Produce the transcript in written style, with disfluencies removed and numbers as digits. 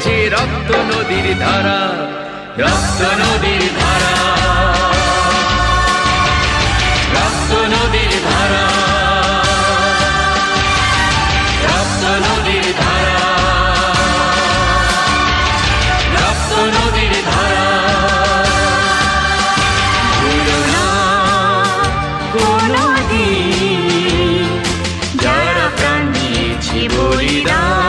বইছে রক্ত নদীর ধারা, রক্ত নদীর ধারা, রক্ত নদীর ধারা, রক্ত নদীর ধারা, রক্ত নদীর ধারা। ভুলো না কোনোদিন যারা প্রাণ দিয়েছে বলিদান।